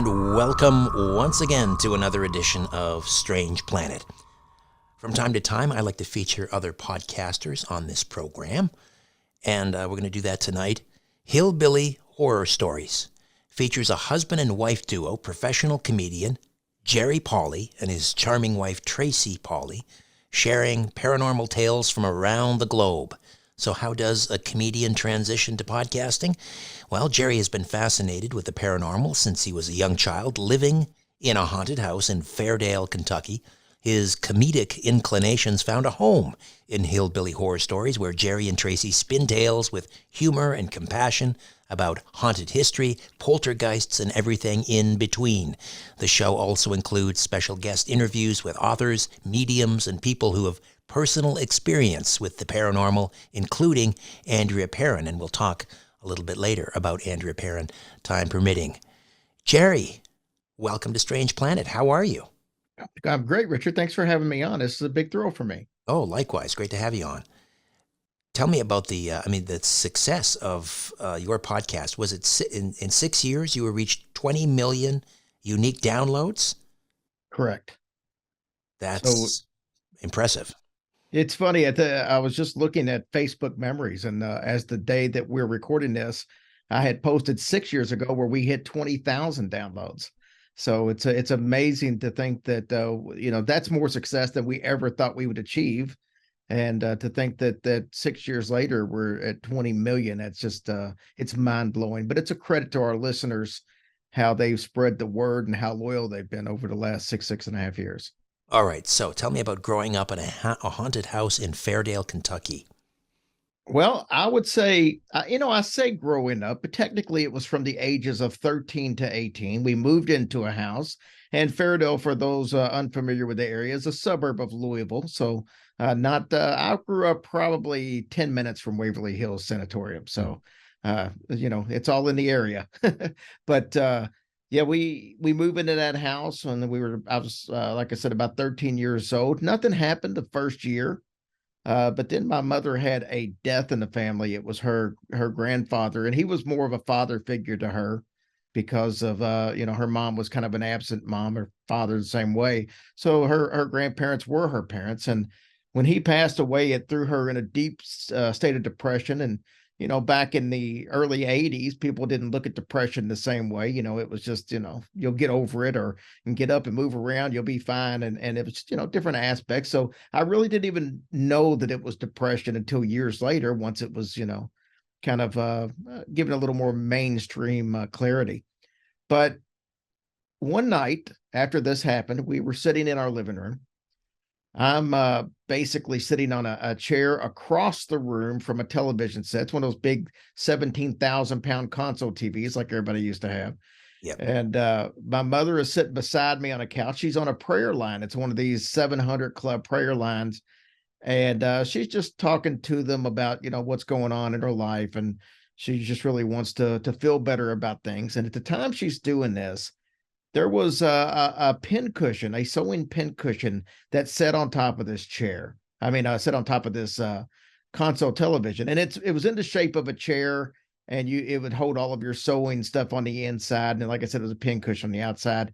and welcome once again to another edition of Strange Planet. From time to time, I like to feature other podcasters on this program, and we're going to do that tonight. Hillbilly Horror Stories features a husband and wife duo, professional comedian Jerry Pauley and his charming wife Tracy Pauley, sharing paranormal tales from around the globe. So how does a comedian transition to podcasting? Well, Jerry has been fascinated with the paranormal since he was a young child, living in a haunted house in Fairdale, Kentucky. His comedic inclinations found a home in Hillbilly Horror Stories, where Jerry and Tracy spin tales with humor and compassion about haunted history, poltergeists, and everything in between. The show also includes special guest interviews with authors, mediums, and people who have personal experience with the paranormal, including Andrea Perrin, and we'll talk a little bit later about Andrea Perrin, time permitting. Jerry, welcome to Strange Planet. How are you? I'm great, Richard. Thanks for having me on. This is a big thrill for me. Oh, likewise. Great to have you on. Tell me about the success of your podcast. Was it in 6 years you reached 20 million unique downloads? Correct. That's impressive. It's funny. I was just looking at Facebook memories, and as the day that we're recording this, I had posted 6 years ago where we hit 20,000 downloads. So it's amazing to think that that's more success than we ever thought we would achieve, and to think that 6 years later we're at 20 million. That's just it's mind blowing. But it's a credit to our listeners how they've spread the word and how loyal they've been over the last six and a half years. All right, so tell me about growing up in a haunted house in Fairdale, Kentucky. Well, I would say, I say growing up, but technically it was from the ages of 13 to 18. We moved into a house, and Fairdale, for those unfamiliar with the area, is a suburb of Louisville. So I grew up probably 10 minutes from Waverly Hills Sanatorium. So, it's all in the area. But yeah, we moved into that house and I was, like I said, about 13 years old. Nothing happened the first year. But then my mother had a death in the family. It was her grandfather, and he was more of a father figure to her because of her mom was kind of an absent mom, her father the same way. So her grandparents were her parents, and when he passed away, it threw her in a deep state of depression. And back in the early 80s, people didn't look at depression the same way. It was just, you'll get over it and get up and move around, you'll be fine. And it was, different aspects. So I really didn't even know that it was depression until years later, once it was, kind of given a little more mainstream clarity. But one night after this happened, we were sitting in our living room. I'm basically sitting on a chair across the room from a television set. It's one of those big 17,000-pound console TVs like everybody used to have. Yep. And my mother is sitting beside me on a couch. She's on a prayer line. It's one of these 700 Club prayer lines. And she's just talking to them about, what's going on in her life. And she just really wants to feel better about things. And at the time she's doing this, there was a pin cushion, a sewing pin cushion that sat on top of this chair. Sat on top of this console television, and it was in the shape of a chair, and it would hold all of your sewing stuff on the inside. And like I said, it was a pin cushion on the outside.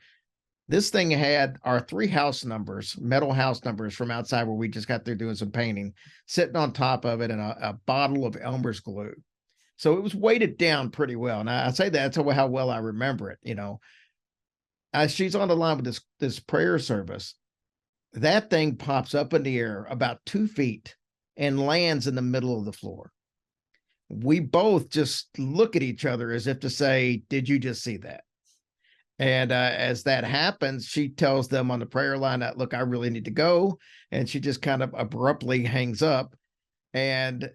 This thing had our 3 house numbers, metal house numbers from outside where we just got through doing some painting, sitting on top of it, and a bottle of Elmer's glue. So it was weighted down pretty well. And I say that's how well I remember it, As she's on the line with this prayer service, that thing pops up in the air about 2 feet and lands in the middle of the floor. We both just look at each other as if to say, "Did you just see that?" And as that happens, she tells them on the prayer line that, "Look, I really need to go." And she just kind of abruptly hangs up. And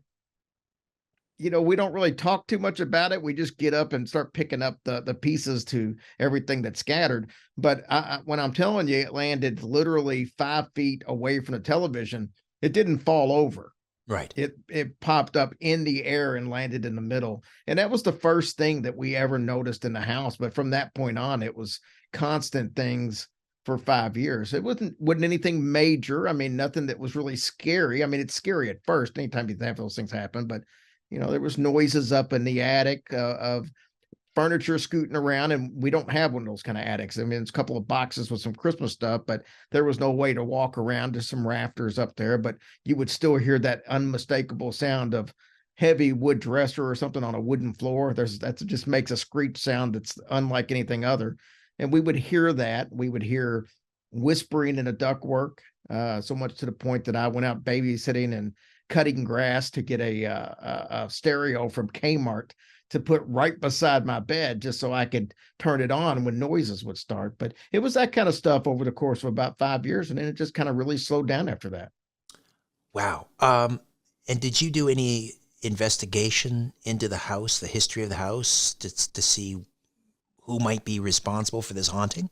we don't really talk too much about it. We just get up and start picking up the pieces to everything that's scattered. But when I'm telling you, it landed literally 5 feet away from the television. It didn't fall over. Right. It popped up in the air and landed in the middle. And that was the first thing that we ever noticed in the house. But from that point on, it was constant things for 5 years. It wasn't anything major. Nothing that was really scary. It's scary at first, anytime you have those things happen, but there was noises up in the attic of furniture scooting around, and we don't have one of those kind of attics. I mean, it's a couple of boxes with some Christmas stuff, but there was no way to walk around to some rafters up there, but you would still hear that unmistakable sound of heavy wood dresser or something on a wooden floor. That just makes a screech sound that's unlike anything other. And we would hear that. We would hear whispering in the ductwork, so much to the point that I went out babysitting and cutting grass to get a stereo from Kmart to put right beside my bed just so I could turn it on when noises would start. But it was that kind of stuff over the course of about 5 years, and then it just kind of really slowed down after that. Wow. And did you do any investigation into the house, the history of the house, to see who might be responsible for this haunting?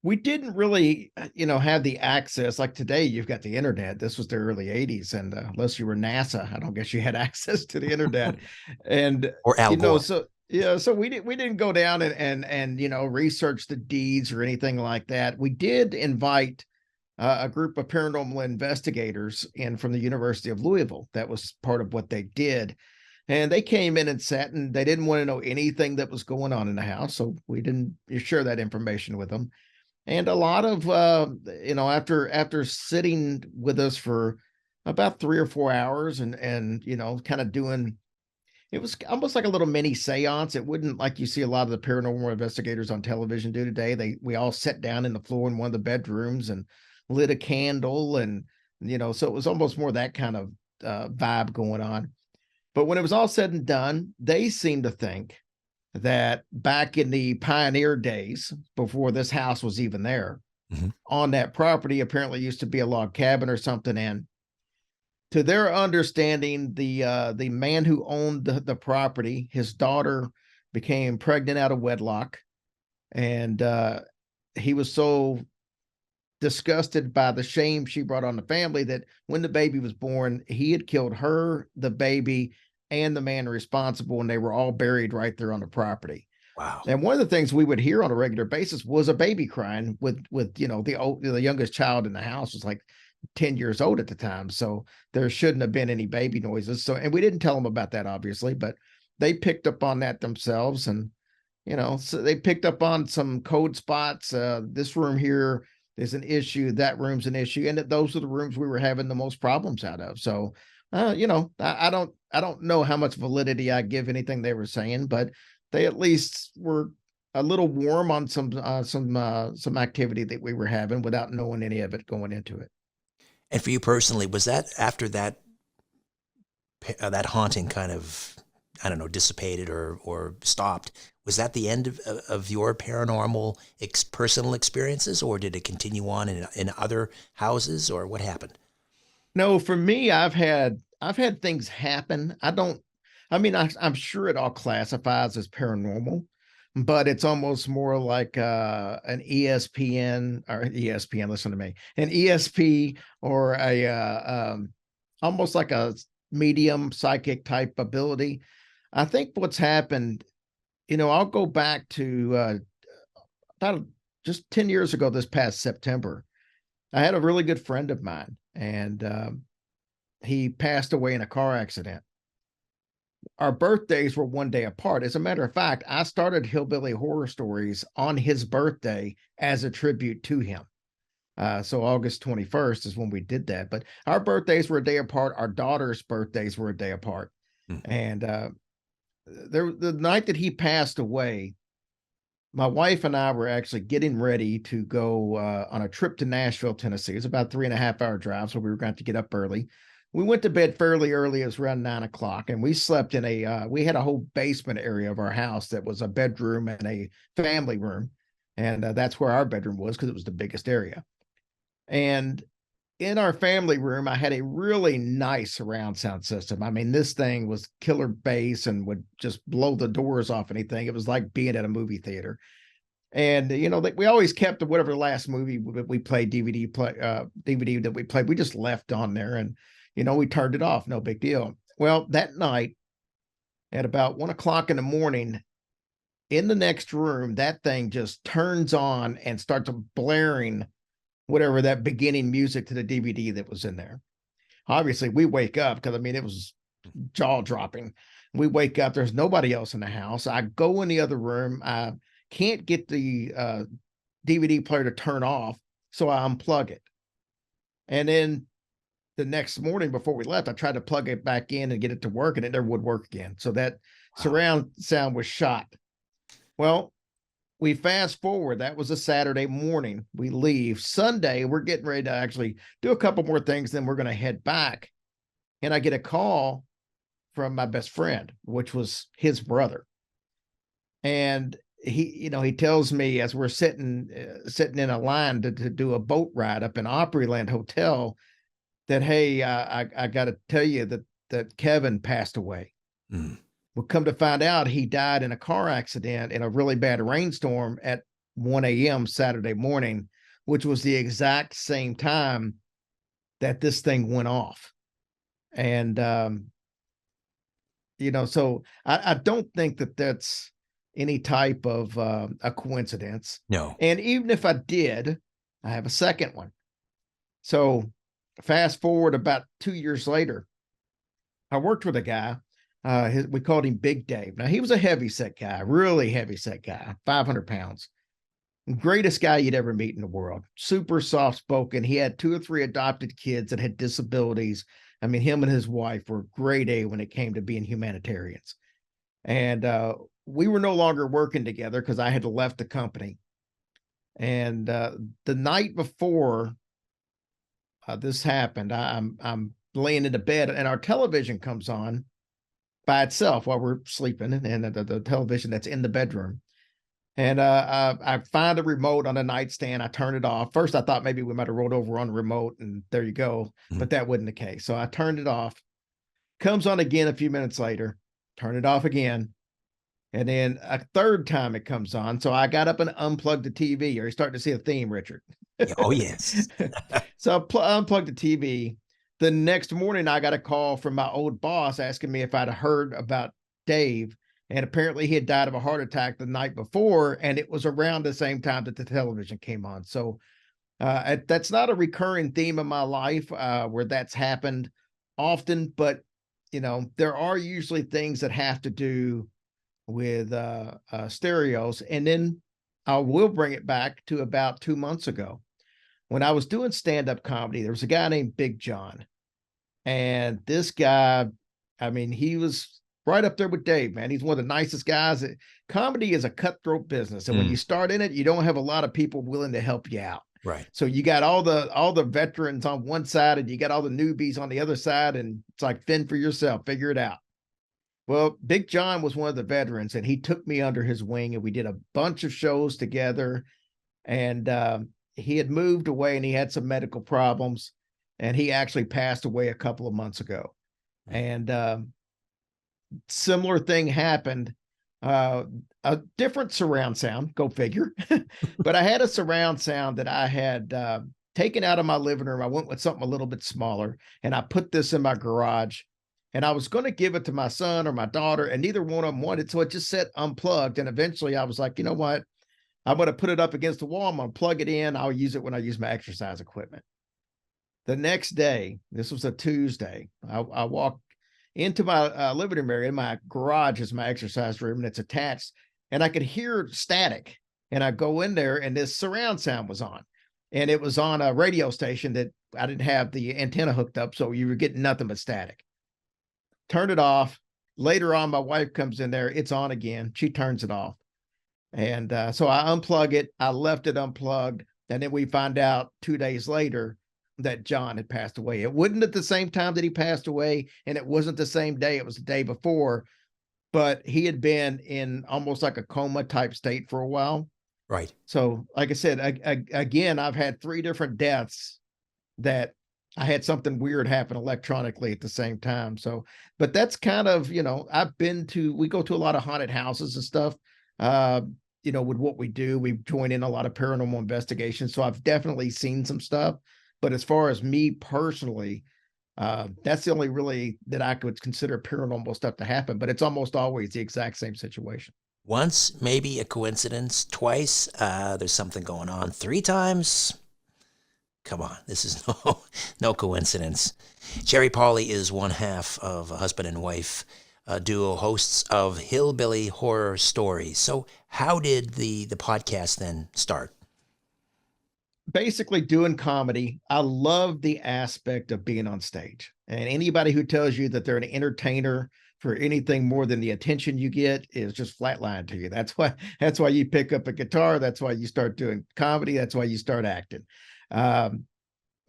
We didn't really, have the access like today. You've got the internet. This was the early '80s, and unless you were NASA, I don't guess you had access to the internet. And Or Al Gore? so yeah, so we didn't go down and research the deeds or anything like that. We did invite a group of paranormal investigators in from the University of Louisville. That was part of what they did. And they came in and sat, and they didn't want to know anything that was going on in the house. So we didn't share that information with them. And a lot of, after sitting with us for about 3 or 4 hours and kind of doing, it was almost like a little mini seance. It wouldn't like you see a lot of the paranormal investigators on television do today. We all sat down in the floor in one of the bedrooms and lit a candle, and so it was almost more that kind of vibe going on. But when it was all said and done, they seemed to think that back in the pioneer days, before this house was even there, Mhm. on that property apparently used to be a log cabin or something. And to their understanding, the man who owned the property, his daughter became pregnant out of wedlock, and he was so disgusted by the shame she brought on the family that when the baby was born, he had killed her, the baby, and the man responsible, and they were all buried right there on the property. Wow. And one of the things we would hear on a regular basis was a baby crying with the youngest child in the house was like 10 years old at the time. So there shouldn't have been any baby noises. So, and we didn't tell them about that, obviously, but they picked up on that themselves. And, so they picked up on some code spots. This room here is an issue. That room's an issue. And those are the rooms we were having the most problems out of. So, I don't know how much validity I give anything they were saying, but they at least were a little warm on some activity that we were having without knowing any of it going into it. And for you personally, was that after that haunting kind of, I don't know, dissipated or stopped? Was that the end of your paranormal personal experiences, or did it continue on in other houses, or what happened? No, for me, I've had things happen. I'm sure it all classifies as paranormal, but it's almost more like an ESPN or ESPN, listen to me, an ESP or almost like a medium psychic type ability. I think what's happened, I'll go back to about just 10 years ago this past September. I had a really good friend of mine, and he passed away in a car accident. Our birthdays were one day apart. As a matter of fact, I started Hillbilly Horror Stories on his birthday as a tribute to him. So August 21st is when we did that. But our birthdays were a day apart. Our daughter's birthdays were a day apart. Hmm. And the night that he passed away, my wife and I were actually getting ready to go on a trip to Nashville, Tennessee. It's about 3.5 hour drive, so we were going to have to get up early. We went to bed fairly early. It was around 9 o'clock, and we slept in we had a whole basement area of our house that was a bedroom and a family room. And that's where our bedroom was because it was the biggest area. And in our family room, I had a really nice surround sound system. I mean, this thing was killer bass and would just blow the doors off anything. It was like being at a movie theater. And we always kept whatever the last movie we played, DVD that we played, we just left on there, and we turned it off, no big deal. Well, that night at about 1 o'clock in the morning, in the next room, that thing just turns on and starts blaring whatever that beginning music to the DVD that was in there. Obviously, we wake up because it was jaw dropping. We wake up, there's nobody else in the house. I go in the other room. I can't get the DVD player to turn off, so I unplug it. And then the next morning before we left, I tried to plug it back in and get it to work, and it never would work again. So that Wow. surround sound was shot. Well, we fast forward. That was a Saturday morning. We leave. Sunday, we're getting ready to actually do a couple more things. Then we're going to head back. And I get a call from my best friend, which was his brother. And he tells me as we're sitting in a line to do a boat ride up in Opryland Hotel that, hey, I got to tell you that Kevin passed away. Mm. Well, come to find out, he died in a car accident in a really bad rainstorm at 1 a.m. Saturday morning, which was the exact same time that this thing went off. And, so I don't think that that's any type of a coincidence. No. And even if I did, I have a second one. So fast forward about 2 years later, I worked with a guy. We called him Big Dave. Now, he was a heavyset guy, really heavyset guy, 500 pounds. Greatest guy you'd ever meet in the world. Super soft spoken. He had 2 or 3 adopted kids that had disabilities. I mean, him and his wife were grade A when it came to being humanitarians. And we were no longer working together because I had left the company. And the night before this happened, I'm laying in the bed, and our television comes on by itself while we're sleeping, and the television that's in the bedroom. And I find the remote on the nightstand. I turn it off. First, I thought maybe we might have rolled over on the remote, and there you go. Mm. But that wasn't the case. So I turned it off. Comes on again a few minutes later. Turn it off again. And then a third time it comes on. So I got up and unplugged the TV. Are you starting to see a theme, Richard? Oh, yes. So I unplugged the TV. The next morning, I got a call from my old boss asking me if I'd heard about Dave. And apparently he had died of a heart attack the night before. And it was around the same time that the television came on. So that's not a recurring theme in my life where that's happened often. But, there are usually things that have to do with stereos. And then I will bring it back to about 2 months ago. When I was doing stand-up comedy, there was a guy named Big John. And this guy, I mean, he was right up there with Dave, man. He's one of the nicest guys. Comedy is a cutthroat business. And when you start in it, you don't have a lot of people willing to help you out. Right. So you got all the veterans on one side, and you got all the newbies on the other side. And it's like, fend for yourself, figure it out. Well, Big John was one of the veterans, and he took me under his wing, and we did a bunch of shows together. And he had moved away, and he had some medical problems, and he actually passed away a couple of months ago. And similar thing happened, a different surround sound, go figure. But I had a surround sound that I had taken out of my living room. I went with something a little bit smaller, and I put this in my garage. And I was going to give it to my son or my daughter, and neither one of them wanted. So it just sat unplugged. And eventually I was like, you know what? I'm going to put it up against the wall. I'm going to plug it in. I'll use it when I use my exercise equipment. The next day, this was a Tuesday, I walked into my living room area. My garage is my exercise room, and it's attached. And I could hear static. And I go in there, and this surround sound was on. And it was on a radio station that I didn't have the antenna hooked up. So you were getting nothing but static. Turned it off. Later on, my wife comes in there. It's on again. She turns it off. And so I unplug it. I left it unplugged. And then we find out 2 days later that John had passed away. It wasn't at the same time that he passed away, and it wasn't the same day. It was the day before. But he had been in almost like a coma type state for a while. Right. So, like I said, again, I've had 3 different deaths that I had something weird happen electronically at the same time. So, but that's kind of, we go to a lot of haunted houses and stuff. With what we do, we join in a lot of paranormal investigations. So I've definitely seen some stuff. But as far as me personally, that's the only really that I could consider paranormal stuff to happen. But it's almost always the exact same situation. Once, maybe a coincidence. Twice, there's something going on. 3 times, come on, this is no coincidence. Jerry Pauley is one half of a husband and wife duo hosts of Hillbilly Horror Stories. So how did the podcast then start? Basically doing comedy. I love the aspect of being on stage. And anybody who tells you that they're an entertainer for anything more than the attention you get is just flatline to you. That's why you pick up a guitar. That's why you start doing comedy. That's why you start acting. Um,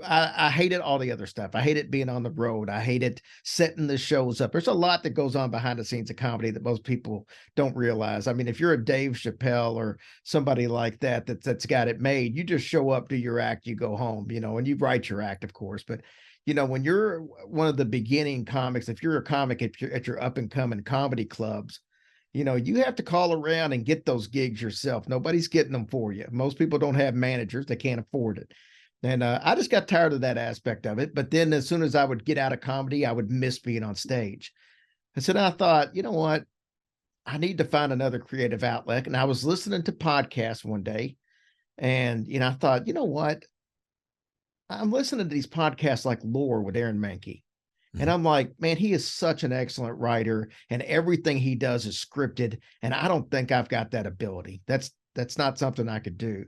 I hated all the other stuff. I hated being on the road. I hated setting the shows up. There's a lot that goes on behind the scenes of comedy that most people don't realize. I mean, if you're a Dave Chappelle or somebody like that, that's got it made, you just show up, do your act, you go home, and you write your act, of course. But when you're one of the beginning comics, if you're a comic at your up and coming comedy clubs, you have to call around and get those gigs yourself. Nobody's getting them for you. Most people don't have managers. They can't afford it. And I just got tired of that aspect of it. But then as soon as I would get out of comedy, I would miss being on stage. And so then I thought, you know what? I need to find another creative outlet. And I was listening to podcasts one day. And, I thought, you know what? I'm listening to these podcasts like Lore with Aaron Mahnke. And I'm like, man, he is such an excellent writer. And everything he does is scripted. And I don't think I've got that ability. That's not something I could do.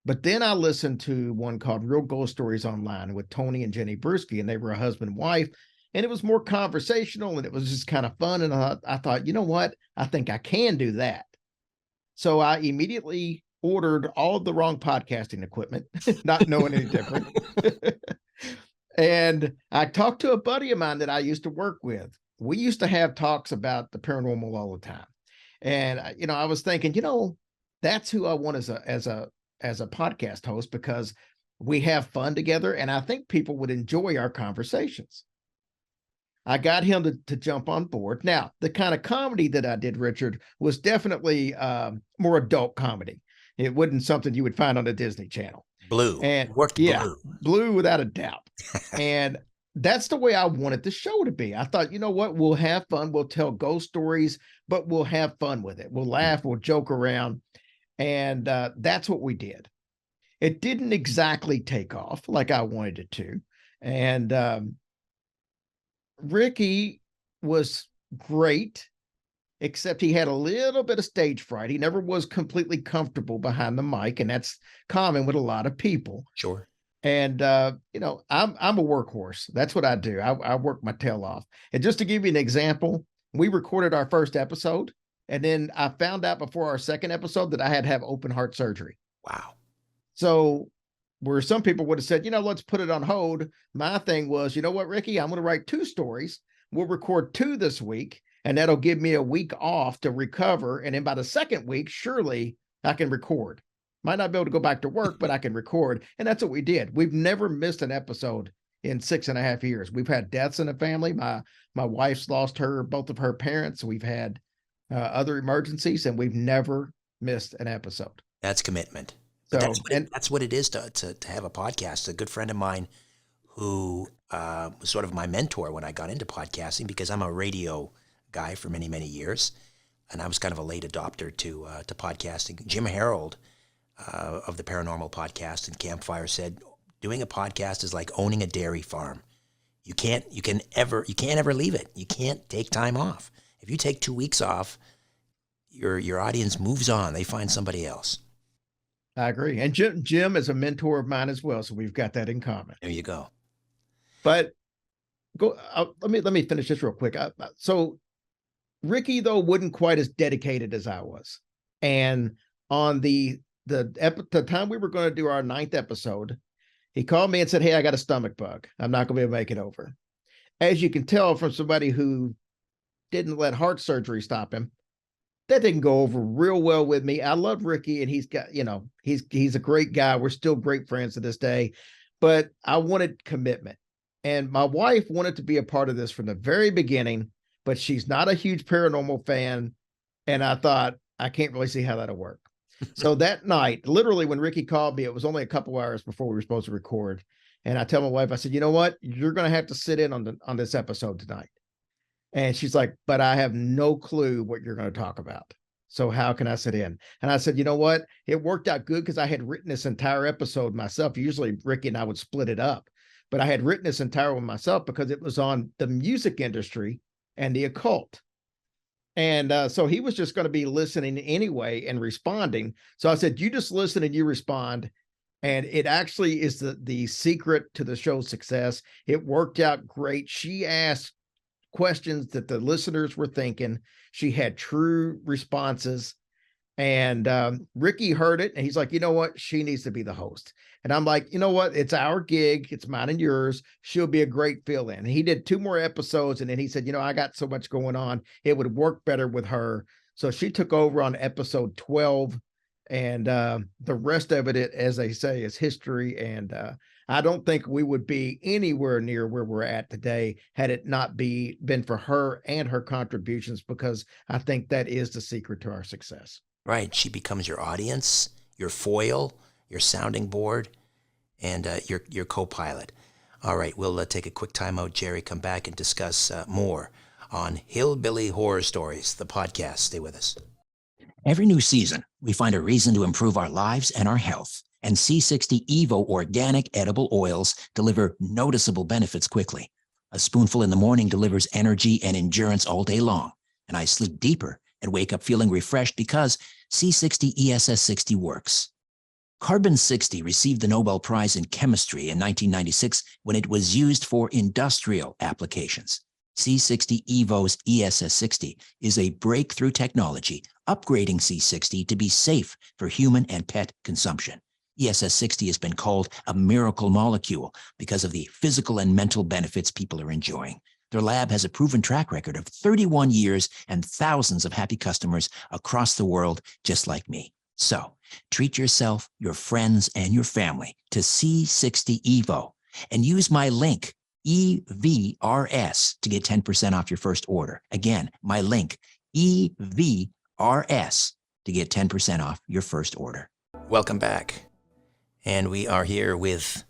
But then I listened to one called Real Ghost Stories Online with Tony and Jenny Bruschi, and they were a husband and wife, and it was more conversational and it was just kind of fun. And I thought, you know what? I think I can do that. So I immediately ordered all of the wrong podcasting equipment, not knowing any different. And I talked to a buddy of mine that I used to work with. We used to have talks about the paranormal all the time. And, I was thinking, that's who I want as a podcast host, because we have fun together and I think people would enjoy our conversations. I got him to jump on board. Now, the kind of comedy that I did, Richard, was definitely more adult comedy. It wasn't something you would find on the Disney Channel. Blue. And Worked blue. Blue without a doubt. And that's the way I wanted the show to be. I thought, you know what? We'll have fun. We'll tell ghost stories, but we'll have fun with it. We'll laugh, we'll joke around. And that's what we did. It didn't exactly take off like I wanted it to. And Ricky was great, except he had a little bit of stage fright. He never was completely comfortable behind the mic, and that's common with a lot of people. Sure. And I'm a workhorse. That's what I do. I work my tail off. And just to give you an example, we recorded our first episode. And then I found out before our second episode that I had to have open heart surgery. Wow. So where some people would have said, let's put it on hold. My thing was, you know what, Ricky, I'm going to write 2 stories. We'll record 2 this week, and that'll give me a week off to recover. And then by the second week, surely I can record. Might not be able to go back to work, but I can record. And that's what we did. We've never missed an episode in 6.5 years. We've had deaths in the family. My wife's lost both of her parents. We've had other emergencies, and we've never missed an episode. That's commitment. So, that's what it is to have a podcast. A good friend of mine who was sort of my mentor when I got into podcasting, because I'm a radio guy for many, many years, and I was kind of a late adopter to podcasting. Jim Harold of the Paranormal podcast and Campfire said, doing a podcast is like owning a dairy farm. You can't ever leave it. You can't take time off. If you take 2 weeks off, your audience moves on. They find somebody else. I agree. And Jim is a mentor of mine as well, so we've got that in common. There you go. But let me finish this real quick. So Ricky, though, wasn't quite as dedicated as I was. And on the time we were going to do our 9th episode, he called me and said, "Hey, I got a stomach bug. I'm not going to be able to make it over." As you can tell from somebody who didn't let heart surgery stop him, that didn't go over real well with me. I love Ricky, and he's got, he's a great guy. We're still great friends to this day, but I wanted commitment. And my wife wanted to be a part of this from the very beginning, but she's not a huge paranormal fan. And I thought, I can't really see how that'll work. So that night, literally when Ricky called me, it was only a couple hours before we were supposed to record. And I tell my wife, I said, you know what? You're going to have to sit in on this episode tonight. And she's like, but I have no clue what you're going to talk about. So how can I sit in? And I said, you know what? It worked out good because I had written this entire episode myself. Usually Ricky and I would split it up, but I had written this entire one myself because it was on the music industry and the occult. And so he was just going to be listening anyway and responding. So I said, you just listen and you respond. And it actually is the secret to the show's success. It worked out great. She asked questions that the listeners were thinking. She had true responses. And Ricky heard it and he's like, you know what? She needs to be the host. And I'm like, you know what? It's our gig. It's mine and yours. She'll be a great fill in. He did 2 more episodes and then he said, you know, I got so much going on. It would work better with her. So she took over on episode 12. And the rest of it, as they say, is history. And I don't think we would be anywhere near where we're at today had it not been for her and her contributions, because I think that is the secret to our success. Right. She becomes your audience, your foil, your sounding board, and your co-pilot. All right, we'll take a quick time out, Jerry. Come back and discuss more on Hillbilly Horror Stories, the podcast. Stay with us. Every new season, we find a reason to improve our lives and our health. And C60 Evo organic edible oils deliver noticeable benefits quickly. A spoonful in the morning delivers energy and endurance all day long. And I sleep deeper and wake up feeling refreshed because C60 ESS60 works. Carbon 60 received the Nobel Prize in Chemistry in 1996 when it was used for industrial applications. C60 Evo's ESS60 is a breakthrough technology upgrading C60 to be safe for human and pet consumption. ESS60 has been called a miracle molecule because of the physical and mental benefits people are enjoying. Their lab has a proven track record of 31 years and thousands of happy customers across the world, just like me. So treat yourself, your friends, and your family to C60 Evo and use my link, EVRS, to get 10% off your first order. Again, my link, EVRS, to get 10% off your first order. Welcome back. And we are here with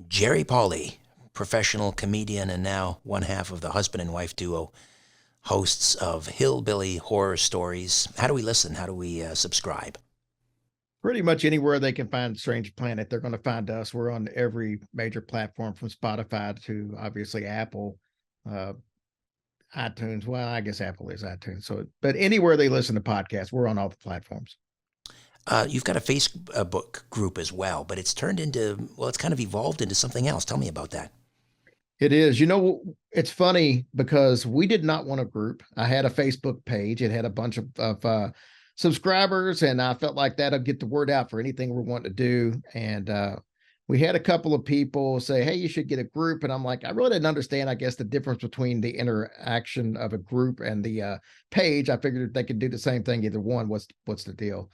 Jerry Pauley, professional comedian and now one half of the husband and wife duo, hosts of Hillbilly Horror Stories. How do we listen? How do we subscribe? Pretty much anywhere they can find Strange Planet, they're going to find us. We're on every major platform from Spotify to obviously Apple, iTunes. Well, I guess Apple is iTunes. So, but anywhere they listen to podcasts, we're on all the platforms. You've got a Facebook group as well, but it's turned into, well, it's kind of evolved into something else. Tell me about that. It is. You know, it's funny because we did not want a group. I had a Facebook page. It had a bunch of subscribers, and I felt like that'll get the word out for anything we're wanting to do. And we had a couple of people say, hey, you should get a group. And I'm like, I really didn't understand, I guess, the difference between the interaction of a group and the page. I figured they could do the same thing, either one. What's the deal?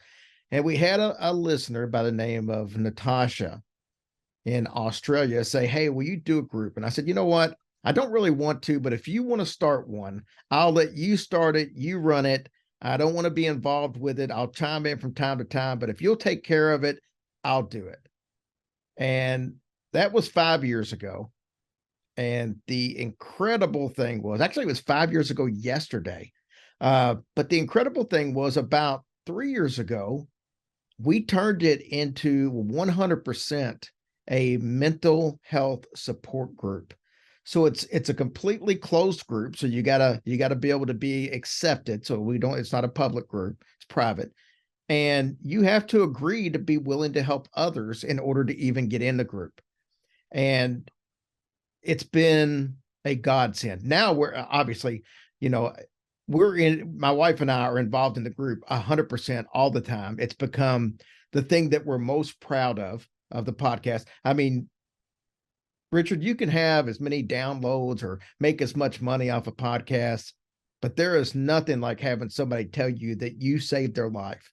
And we had a listener by the name of Natasha in Australia say, hey, will you do a group? And I said, you know what? I don't really want to, but if you want to start one, I'll let you start it. You run it. I don't want to be involved with it. I'll chime in from time to time, but if you'll take care of it, I'll do it. And that was 5 years ago. And the incredible thing was, actually, it was 5 years ago yesterday. But the incredible thing was, about 3 years ago, we turned it into 100% a mental health support group. So it's a completely closed group. So you gotta be able to be accepted. So it's not a public group, it's private. And you have to agree to be willing to help others in order to even get in the group. And it's been a godsend. Now we're obviously, my wife and I are involved in the group 100% all the time. It's become the thing that we're most proud of the podcast. I mean, Richard, you can have as many downloads or make as much money off a podcast, but there is nothing like having somebody tell you that you saved their life.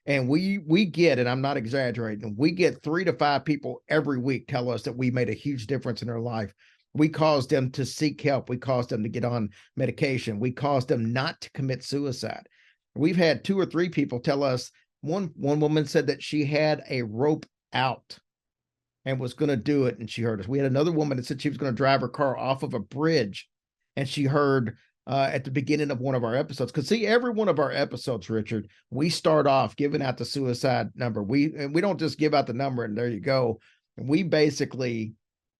And we get, and I'm not exaggerating, we get 3 to 5 people every week tell us that we made a huge difference in their life. We caused them to seek help. We caused them to get on medication. We caused them not to commit suicide. We've had 2 or 3 people tell us, one woman said that she had a rope out and was going to do it, and she heard us. We had another woman that said she was going to drive her car off of a bridge, and she heard at the beginning of one of our episodes. Because see, every one of our episodes, Richard, we start off giving out the suicide number. We don't just give out the number and there you go. And we basically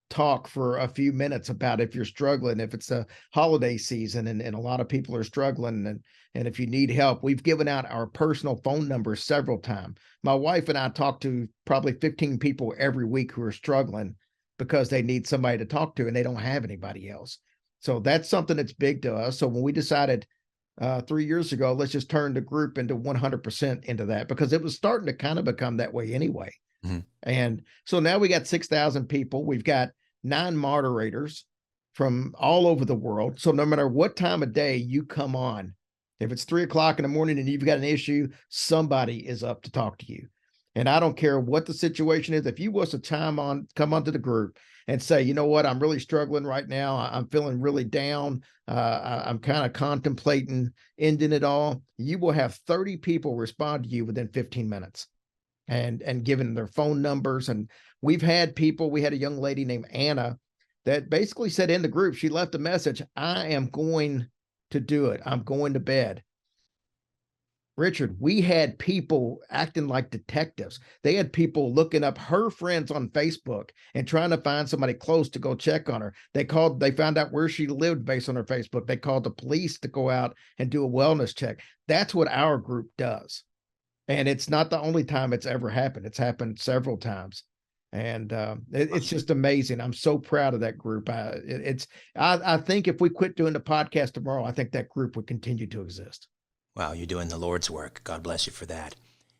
talk for a few minutes about if you're struggling, if it's a holiday season and a lot of people are struggling, and if you need help. We've given out our personal phone numbers several times. My wife and I talk to probably 15 people every week who are struggling because they need somebody to talk to and they don't have anybody else. So that's something that's big to us. So when we decided 3 years ago, let's just turn the group into 100% into that, because it was starting to kind of become that way anyway. Mm-hmm. And so now we got 6,000 people. We've got 9 moderators from all over the world. So no matter what time of day you come on, if it's 3 o'clock in the morning and you've got an issue, somebody is up to talk to you. And I don't care what the situation is. If you want to come onto the group and say, you know what, I'm really struggling right now. I'm feeling really down. I'm kind of contemplating ending it all. You will have 30 people respond to you within 15 minutes and given their phone numbers. And we had a young lady named Anna that basically said in the group, she left a message, I am going to do it. I'm going to bed. Richard, we had people acting like detectives. They had people looking up her friends on Facebook and trying to find somebody close to go check on her. They found out where she lived based on her Facebook. They called the police to go out and do a wellness check. That's what our group does. And it's not the only time it's ever happened. It's happened several times. And it's just amazing. I'm so proud of that group. I think if we quit doing the podcast tomorrow, I think that group would continue to exist. Wow, you're doing the Lord's work. God bless you for that.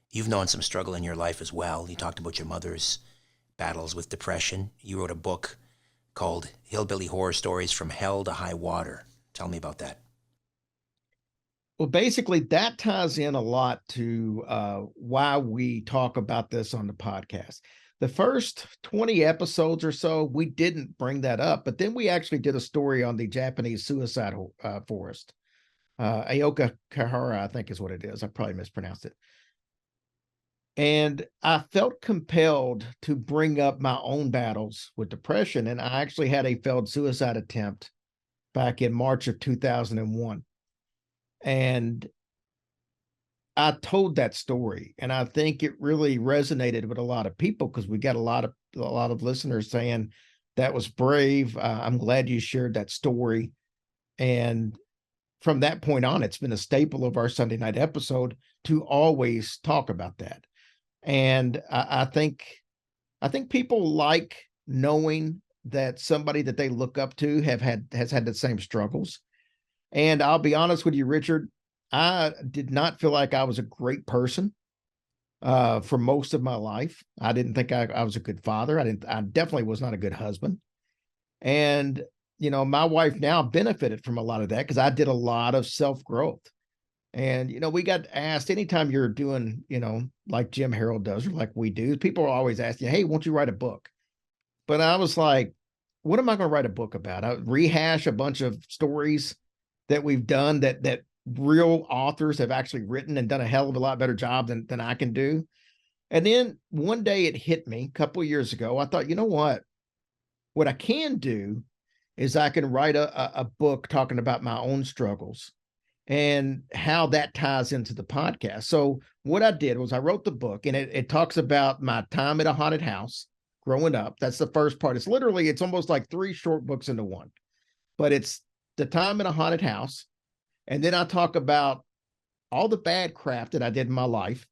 You've known some struggle in your life as well. You talked about your mother's battles with depression. You wrote a book called Hillbilly Horror Stories from Hell to High Water. Tell me about that. Well, basically, that ties in a lot to why we talk about this on the podcast. The first 20 episodes or so, we didn't bring that up, but then we actually did a story on the Japanese suicide forest. Aoka Kahara, I think is what it is. I probably mispronounced it. And I felt compelled to bring up my own battles with depression. And I actually had a failed suicide attempt back in March of 2001. And I told that story, and I think it really resonated with a lot of people because we got a lot of listeners saying that was brave. I'm glad you shared that story. And from that point on, it's been a staple of our Sunday night episode to always talk about that. And I think people like knowing that somebody that they look up to has had the same struggles. And I'll be honest with you, Richard, I did not feel like I was a great person for most of my life. I didn't think I was a good father. I definitely was not a good husband. And, my wife now benefited from a lot of that because I did a lot of self-growth. And, we got asked anytime you're doing, like Jim Harold does or like we do, people are always asking, hey, won't you write a book? But I was like, what am I going to write a book about? I rehash a bunch of stories that we've done that real authors have actually written and done a hell of a lot better job than I can do. And then one day it hit me a couple of years ago. I thought, you know what I can do is I can write a book talking about my own struggles and how that ties into the podcast. So what I did was I wrote the book, and it talks about my time at a haunted house growing up. That's the first part. It's almost like 3 short books into one, but it's the time in a haunted house. And then I talk about all the bad crap that I did in my life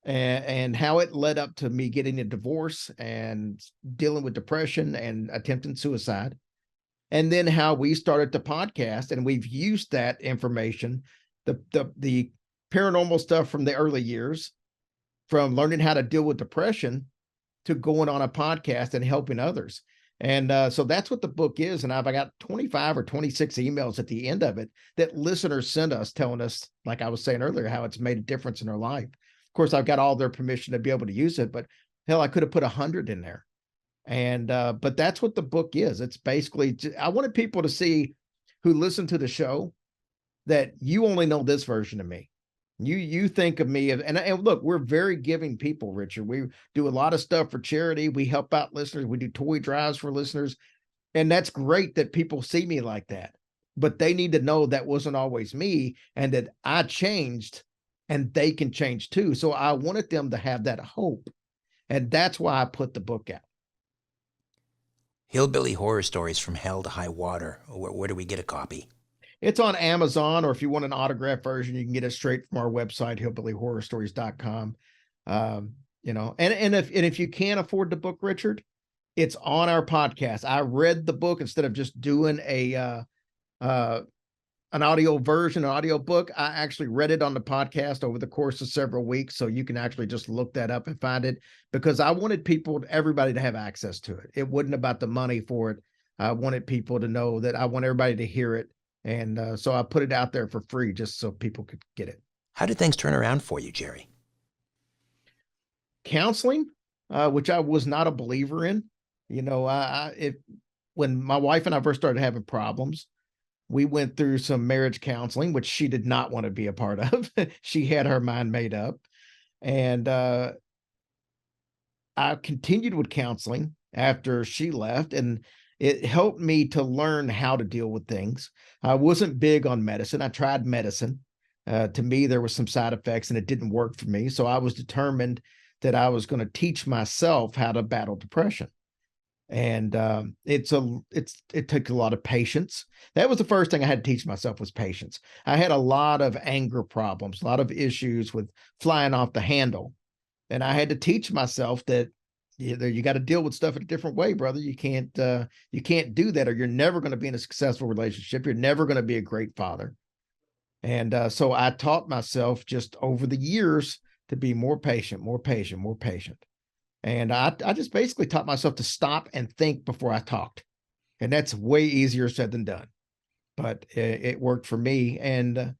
and how it led up to me getting a divorce and dealing with depression and attempting suicide. And then how we started the podcast, and we've used that information, the paranormal stuff from the early years, from learning how to deal with depression to going on a podcast and helping others. And so that's what the book is. And I got 25 or 26 emails at the end of it that listeners send us telling us, like I was saying earlier, how it's made a difference in their life. Of course, I've got all their permission to be able to use it, but hell, I could have put 100 in there. And but that's what the book is. It's basically, I wanted people to see who listen to the show that you only know this version of me. You think of me, and look, we're very giving people, Richard. We do a lot of stuff for charity. We help out listeners. We do toy drives for listeners. And that's great that people see me like that. But they need to know that wasn't always me and that I changed and they can change too. So I wanted them to have that hope. And that's why I put the book out. Hillbilly Horror Stories from Hell to High Water. Where do we get a copy? It's on Amazon, or if you want an autographed version, you can get it straight from our website, hillbillyhorrorstories.com. And if you can't afford the book, Richard, it's on our podcast. I read the book instead of just doing an audio version, an audio book. I actually read it on the podcast over the course of several weeks. So you can actually just look that up and find it, because I wanted everybody to have access to it. It wasn't about the money for it. I wanted people to know that I want everybody to hear it. And so I put it out there for free just so people could get it. How did things turn around for you, Jerry? Counseling, which I was not a believer in. When my wife and I first started having problems, we went through some marriage counseling, which she did not want to be a part of. She had her mind made up. And I continued with counseling after she left, and it helped me to learn how to deal with things. I wasn't big on medicine. I tried medicine. To me, there was some side effects and it didn't work for me. So I was determined that I was going to teach myself how to battle depression. And it took a lot of patience. That was the first thing I had to teach myself, was patience. I had a lot of anger problems, a lot of issues with flying off the handle. And I had to teach myself that you got to deal with stuff in a different way, brother. You can't do that, or you're never going to be in a successful relationship. You're never going to be a great father. And so I taught myself just over the years to be more patient, more patient, more patient. And I just basically taught myself to stop and think before I talked. And that's way easier said than done, but it worked for me. And,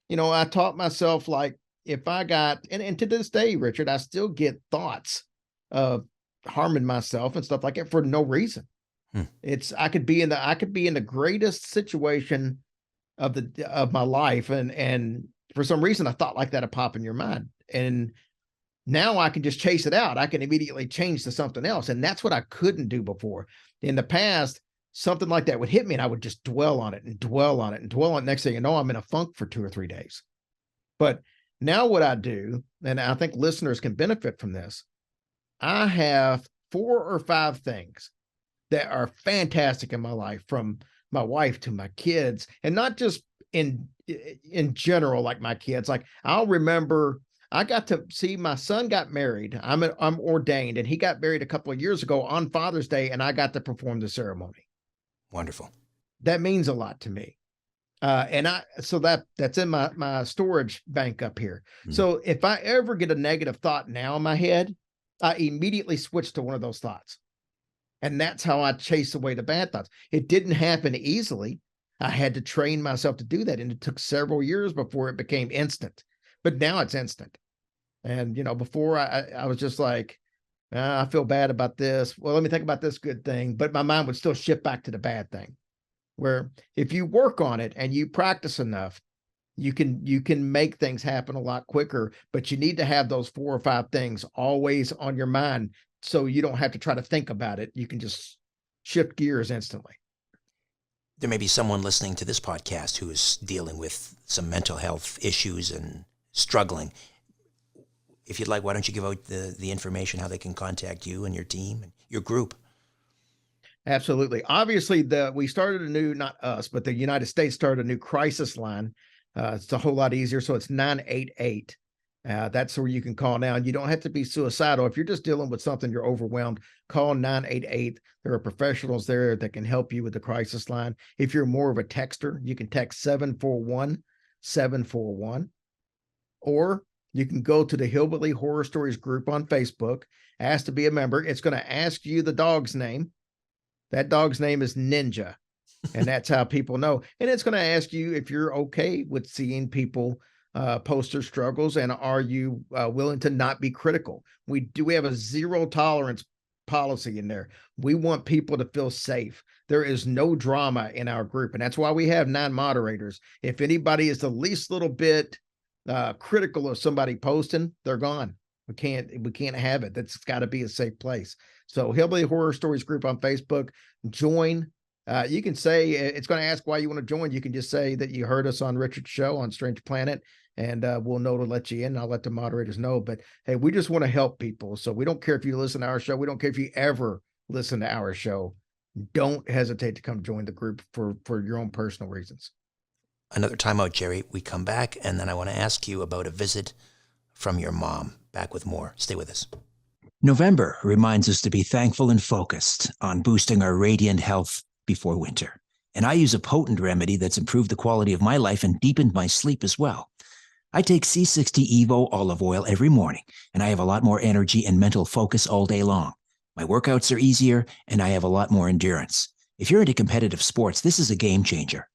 I taught myself, like, if I got, and to this day, Richard, I still get thoughts of harming myself and stuff like that for no reason. I could be in the greatest situation of my life. And for some reason, a thought like that would pop in your mind. And now I can just chase it out. I can immediately change to something else. And that's what I couldn't do before. In the past, something like that would hit me and I would just dwell on it and dwell on it and dwell on it. Next thing you know, I'm in a funk for 2 or 3 days. But now what I do, and I think listeners can benefit from this, I have 4 or 5 things that are fantastic in my life, from my wife to my kids, and not just in general, like my kids. Like, I'll remember I got to see my son got married. I'm ordained, and he got married a couple of years ago on Father's Day, and I got to perform the ceremony. Wonderful. That means a lot to me. So that's in my storage bank up here. Mm-hmm. So if I ever get a negative thought now in my head, I immediately switch to one of those thoughts. And that's how I chase away the bad thoughts. It didn't happen easily. I had to train myself to do that. And it took several years before it became instant. But now it's instant. And, before I was just like, I feel bad about this. Well, let me think about this good thing. But my mind would still shift back to the bad thing. Where if you work on it and you practice enough, you can make things happen a lot quicker. But you need to have those 4 or 5 things always on your mind, so you don't have to try to think about it. You can just shift gears instantly. There may be someone listening to this podcast who is dealing with some mental health issues and struggling. If you'd like, why don't you give out the information, how they can contact you and your team and your group? Absolutely. Obviously, we started a new, not us, but the United States started a new crisis line. It's a whole lot easier. So it's 988. That's where you can call now. And you don't have to be suicidal. If you're just dealing with something, you're overwhelmed, call 988. There are professionals there that can help you with the crisis line. If you're more of a texter, you can text 741-741. Or you can go to the Hillbilly Horror Stories group on Facebook, ask to be a member. It's going to ask you the dog's name. That dog's name is Ninja. And that's how people know. And it's going to ask you if you're okay with seeing people post their struggles, and are you willing to not be critical. We have a 0 tolerance policy in there. We want people to feel safe. There is no drama in our group, and that's why we have 9 moderators. If anybody is the least little bit critical of somebody posting, they're gone. We can't have it. That's got to be a safe place. So Hillbilly Horror Stories group on Facebook, join. You can say, it's going to ask why you want to join. You can just say that you heard us on Richard's show on Strange Planet, and we'll know to let you in. I'll let the moderators know. But hey, we just want to help people. So we don't care if you listen to our show. We don't care if you ever listen to our show. don't hesitate to come join the group for your own personal reasons. Another time out, Jerry. We come back, and then I want to ask you about a visit from your mom. Back with more. Stay with us. November reminds us to be thankful and focused on boosting our radiant health before winter. And I use a potent remedy that's improved the quality of my life and deepened my sleep as well. I take C60 Evo olive oil every morning, and I have a lot more energy and mental focus all day long. My workouts are easier, and I have a lot more endurance. If you're into competitive sports, this is a game changer.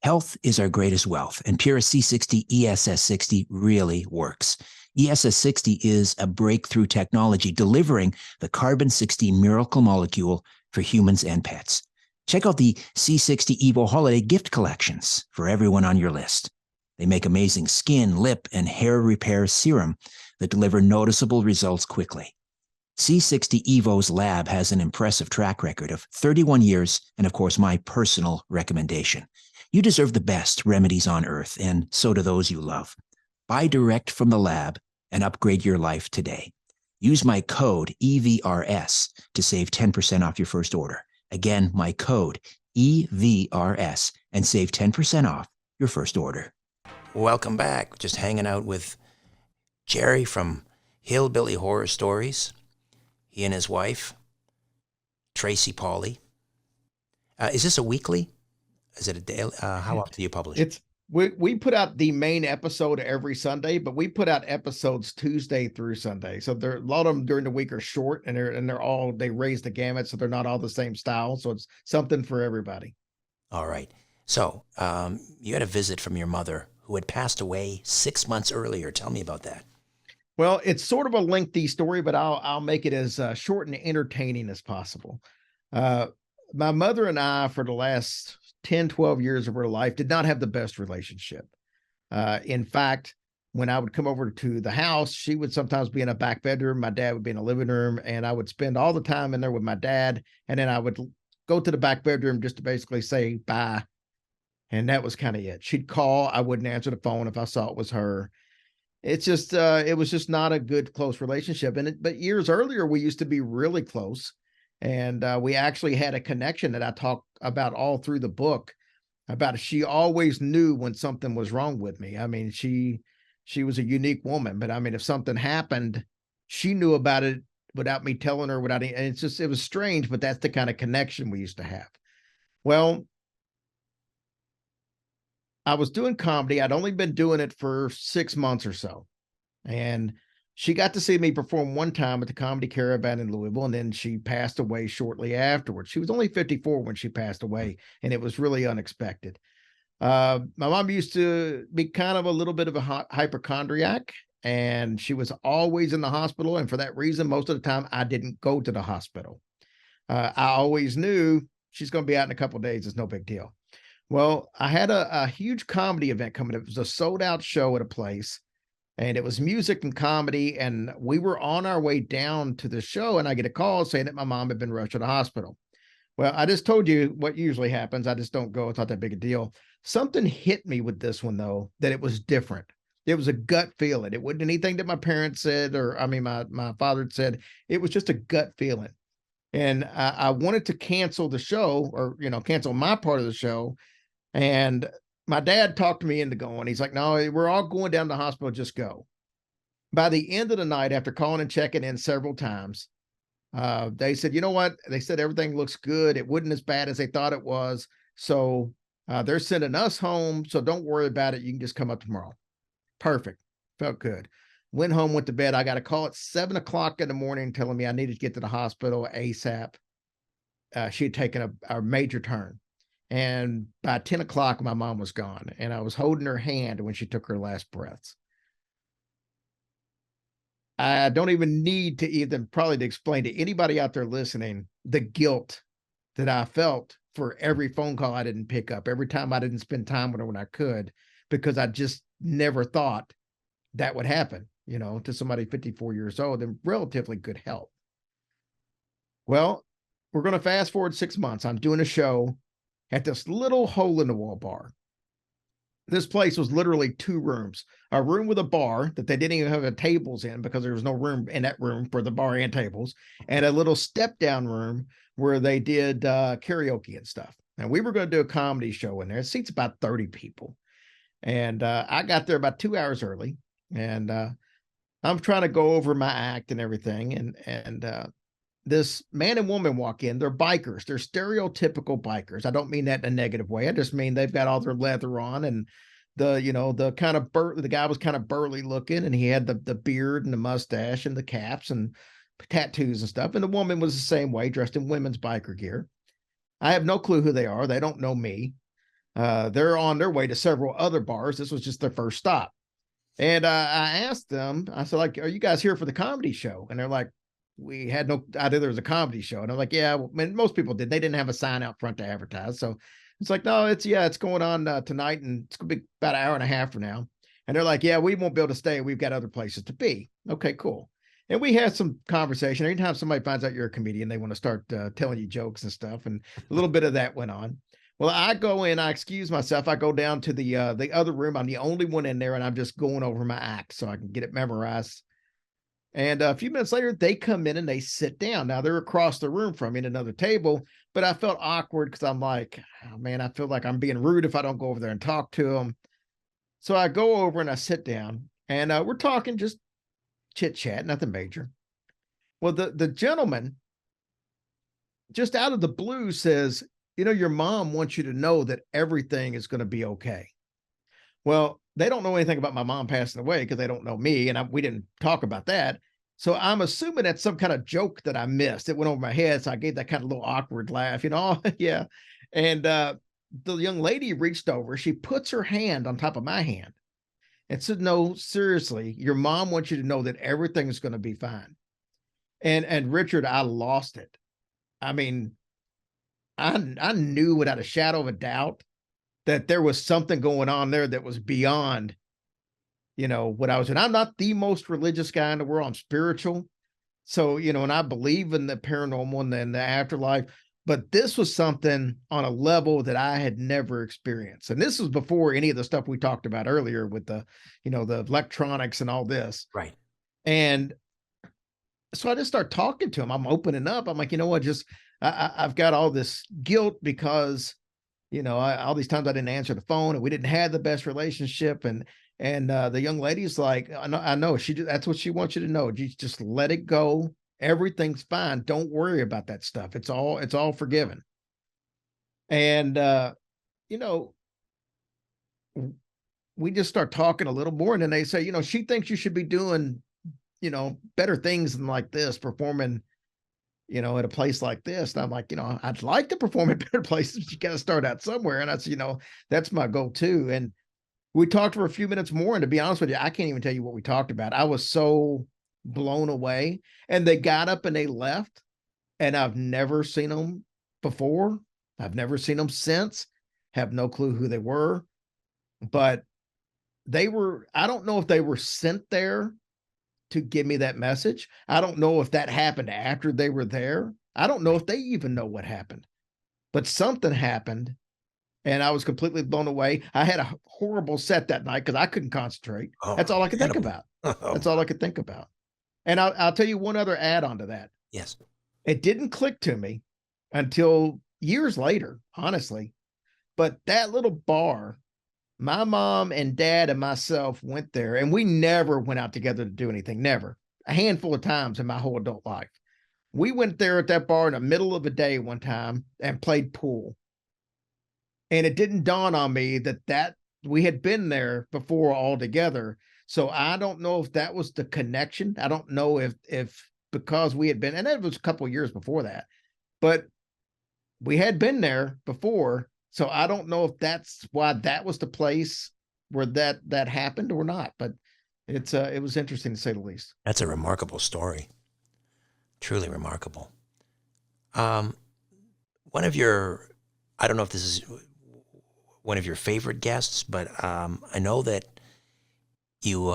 Health is our greatest wealth, and Pura C60 ESS60 really works. ESS60 is a breakthrough technology delivering the carbon-60 miracle molecule for humans and pets. Check out the C60 Evo Holiday gift collections for everyone on your list. They make amazing skin, lip, and hair repair serum that deliver noticeable results quickly. C60 Evo's lab has an impressive track record of 31 years and, of course, my personal recommendation. You deserve the best remedies on earth, and so do those you love. Buy direct from the lab and upgrade your life today. Use my code EVRS to save 10% off your first order. Again, my code EVRS and save 10% off your first order. Welcome back. Just hanging out with Jerry from Hillbilly Horror Stories. He and his wife, Tracy Pauley. Is this a weekly? Is it a daily? How often do you publish? We put out the main episode every Sunday, but we put out episodes Tuesday through Sunday. So a lot of them during the week are short, and they raise the gamut, so they're not all the same style. So it's something for everybody. All right. So you had a visit from your mother who had passed away 6 months earlier. Tell me about that. Well, it's sort of a lengthy story, but I'll make it as short and entertaining as possible. My mother and I, for the last 10, 12 years of her life, did not have the best relationship. In fact, when I would come over to the house, she would sometimes be in a back bedroom. My dad would be in a living room, and I would spend all the time in there with my dad. And then I would go to the back bedroom just to basically say bye. And that was kind of it. She'd call. I wouldn't answer the phone if I saw it was her. It's just, it was just not a good, close relationship. But years earlier, we used to be really close. And we actually had a connection that I talk about all through the book about. She always knew when something was wrong with me. I mean, she was a unique woman, but I mean, if something happened, she knew about it without me telling her, and it was strange, but that's the kind of connection we used to have. Well, I was doing comedy. I'd only been doing it for 6 months or so. And she got to see me perform one time at the Comedy Caravan in Louisville, and then she passed away shortly afterwards. She was only 54 when she passed away, and it was really unexpected. My mom used to be kind of a little bit of a hypochondriac, and she was always in the hospital. And for that reason, most of the time, I didn't go to the hospital. I always knew she's going to be out in a couple of days. It's no big deal. Well, I had a huge comedy event coming up. It was a sold out show at a place, and it was music and comedy. And we were on our way down to the show, and I get a call saying that my mom had been rushed to the hospital. Well, I just told you what usually happens. I just don't go. It's not that big a deal. Something hit me with this one, though, that it was different. It was a gut feeling. It wasn't anything that my parents said, or I mean, my father had said. It was just a gut feeling. And I wanted to cancel the show, or, cancel my part of the show. And my dad talked me into going. He's like, no, we're all going down to the hospital. Just go. By the end of the night, after calling and checking in several times, they said, you know what? They said everything looks good. It wasn't as bad as they thought it was. So they're sending us home. So don't worry about it. You can just come up tomorrow. Perfect. Felt good. Went home, went to bed. I got a call at 7 o'clock in the morning telling me I needed to get to the hospital ASAP. She had taken a major turn. And by 10 o'clock, my mom was gone, and I was holding her hand when she took her last breaths. I don't even need to probably to explain to anybody out there listening the guilt that I felt for every phone call I didn't pick up, every time I didn't spend time with her when I could, because I just never thought that would happen, to somebody 54 years old in relatively good health. Well, we're going to fast forward 6 months. I'm doing a show at this little hole in the wall bar. This place was literally 2 rooms, a room with a bar that they didn't even have tables in because there was no room in that room for the bar and tables, and a little step down room where they did karaoke and stuff. And we were going to do a comedy show in there. It seats about 30 people. And I got there about 2 hours early, and I'm trying to go over my act and everything. And this man and woman walk in. They're bikers. They're stereotypical bikers. I don't mean that in a negative way. I just mean they've got all their leather on, and the kind of the guy was kind of burly looking, and he had the beard and the mustache and the caps and tattoos and stuff. And the woman was the same way, dressed in women's biker gear. I have no clue who they are. They don't know me. They're on their way to several other bars. This was just their first stop. And I asked them, I said, like, are you guys here for the comedy show? And they're like, we had no idea there was a comedy show. And I'm like, yeah, well, I mean, most people did. They didn't have a sign out front to advertise. So it's like, no, it's going on tonight, and it's going to be about an hour and a half from now. And they're like, yeah, we won't be able to stay. We've got other places to be. Okay, cool. And we had some conversation. Anytime somebody finds out you're a comedian, they want to start telling you jokes and stuff. And a little bit of that went on. Well, I go in, I excuse myself. I go down to the other room. I'm the only one in there, and I'm just going over my act so I can get it memorized. And a few minutes later, they come in and they sit down. Now they're across the room from me at another table, but I felt awkward because I'm like, oh, man, I feel like I'm being rude if I don't go over there and talk to them. So I go over and I sit down, and we're talking, just chit chat, nothing major. Well, the gentleman, just out of the blue, says, your mom wants you to know that everything is going to be okay. Well, they don't know anything about my mom passing away because they don't know me, and we didn't talk about that. So I'm assuming that's some kind of joke that I missed. It went over my head, so I gave that kind of little awkward laugh, yeah. And the young lady reached over. She puts her hand on top of my hand and said, no, seriously, your mom wants you to know that everything is going to be fine. And Richard, I lost it. I mean, I knew without a shadow of a doubt that there was something going on there that was beyond, what I was in. I'm not the most religious guy in the world. I'm spiritual. So, and I believe in the paranormal and the afterlife, but this was something on a level that I had never experienced. And this was before any of the stuff we talked about earlier with the electronics and all this. Right. And so I just start talking to him. I'm opening up. I'm like, I've got all this guilt because, all these times I didn't answer the phone, and we didn't have the best relationship. And the young lady's like, I know that's what she wants you to know. You just let it go. Everything's fine. Don't worry about that stuff. It's all forgiven. And, we just start talking a little more. And then they say, she thinks you should be doing, better things than like this, performing, at a place like this. And I'm like, I'd like to perform at better places, but you got to start out somewhere. And that's, that's my goal too. And we talked for a few minutes more. And to be honest with you, I can't even tell you what we talked about. I was so blown away. And they got up and they left. And I've never seen them before. I've never seen them since. Have no clue who they were. But I don't know if they were sent there to give me that message. I don't know if that happened after they were there. I don't know if they even know what happened, but something happened, and I was completely blown away. I had a horrible set that night because I couldn't concentrate. Oh, that's all I could think incredible. about. That's all I could think about. And I'll tell you one other add on to that. Yes. It didn't click to me until years later, honestly, but that little bar, my mom and dad and myself went there, and we never went out together to do anything. Never. A handful of times in my whole adult life. We went there at that bar in the middle of the day one time and played pool. And it didn't dawn on me that we had been there before all together. So I don't know if that was the connection. I don't know if because we had been, and it was a couple of years before that, but we had been there before. So I don't know if that's why that was the place where that happened or not, but it was interesting to say the least. That's a remarkable story. Truly remarkable. One of your, I don't know if this is one of your favorite guests, but I know that you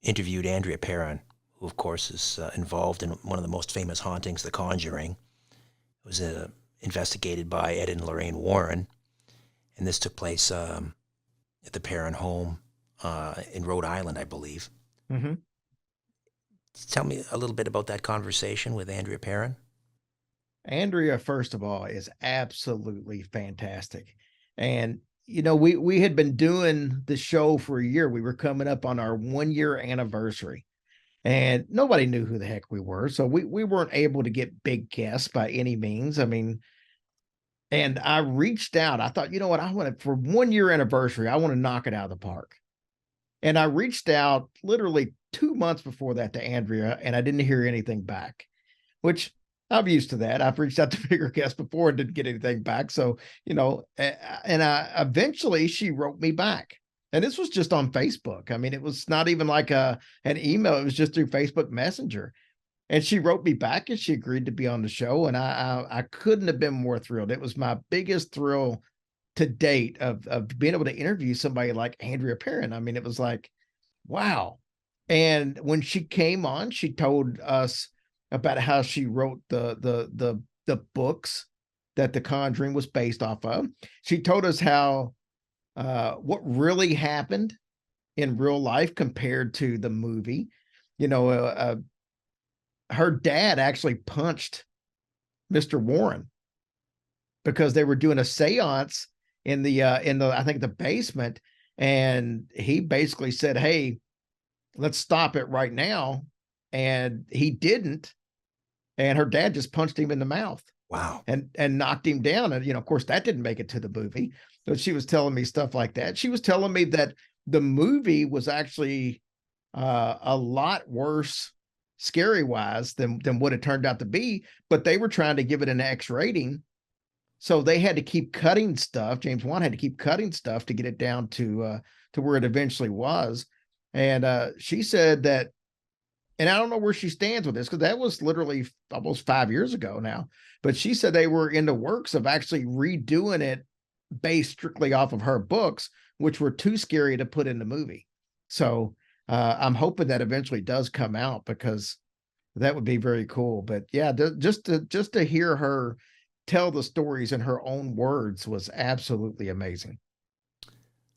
interviewed Andrea Perrin, who of course is involved in one of the most famous hauntings, The Conjuring. It was investigated by Ed and Lorraine Warren, and this took place at the Perrin home in Rhode Island, I believe. Mm-hmm. Tell me a little bit about that conversation with Andrea Perrin. Andrea, first of all, is absolutely fantastic. And, we had been doing the show for a year. We were coming up on our 1-year anniversary, and nobody knew who the heck we were. So we weren't able to get big guests by any means. I mean, and I reached out. I thought, you know what? I want to, for 1-year anniversary, I want to knock it out of the park. And I reached out literally 2 months before that to Andrea, and I didn't hear anything back, which I'm used to that. I've reached out to bigger guests before and didn't get anything back. So, and I eventually she wrote me back. And this was just on Facebook. I mean, it was not even like an email. It was just through Facebook Messenger. And she wrote me back and she agreed to be on the show. And I couldn't have been more thrilled. It was my biggest thrill to date of being able to interview somebody like Andrea Perrin. I mean, it was like, wow. And when she came on, she told us about how she wrote the books that The Conjuring was based off of. She told us how what really happened in real life compared to the movie. Her dad actually punched Mr. Warren because they were doing a seance in the I think the basement, and he basically said, "Hey, let's stop it right now." And he didn't. And her dad just punched him in the mouth. Wow. And knocked him down. And, of course, that didn't make it to the movie. So she was telling me stuff like that. She was telling me that the movie was actually a lot worse, scary wise, than what it turned out to be. But they were trying to give it an X rating. So they had to keep cutting stuff. James Wan had to keep cutting stuff to get it down to where it eventually was. And she said that, and I don't know where she stands with this because that was literally almost 5 years ago now. But she said they were in the works of actually redoing it based strictly off of her books, which were too scary to put in the movie. So I'm hoping that eventually does come out because that would be very cool. But yeah, just to hear her tell the stories in her own words was absolutely amazing.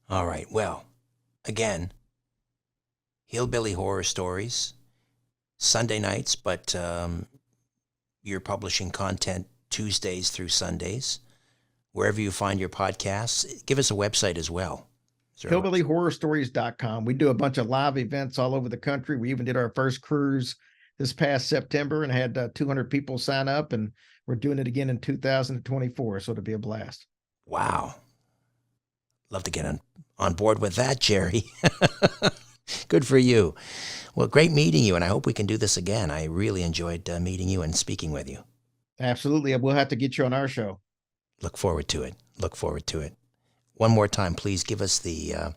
All right. Well, again, Hillbilly Horror Stories, Sunday nights, but you're publishing content Tuesdays through Sundays. Wherever you find your podcasts, give us a website as well. Hillbillyhorrorstories.com. We do a bunch of live events all over the country. We even did our first cruise this past September and had 200 people sign up, and we're doing it again in 2024. So it'll be a blast. Wow. Love to get on board with that, Jerry. Good for you. Well, great meeting you, and I hope we can do this again. I really enjoyed meeting you and speaking with you. Absolutely. We'll have to get you on our show. Look forward to it. Look forward to it. One more time, please give us the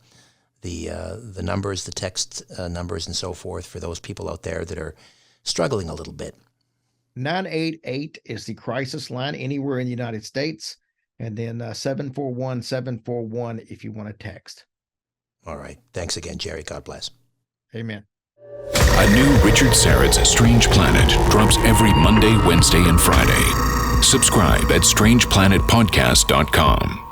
numbers, the text numbers, and so forth for those people out there that are struggling a little bit. 988 is the crisis line anywhere in the United States, and then 741-741 if you want to text. All right. Thanks again, Jerry. God bless. Amen. A new Richard Syrett's Strange Planet drops every Monday, Wednesday, and Friday. Subscribe at strangeplanetpodcast.com.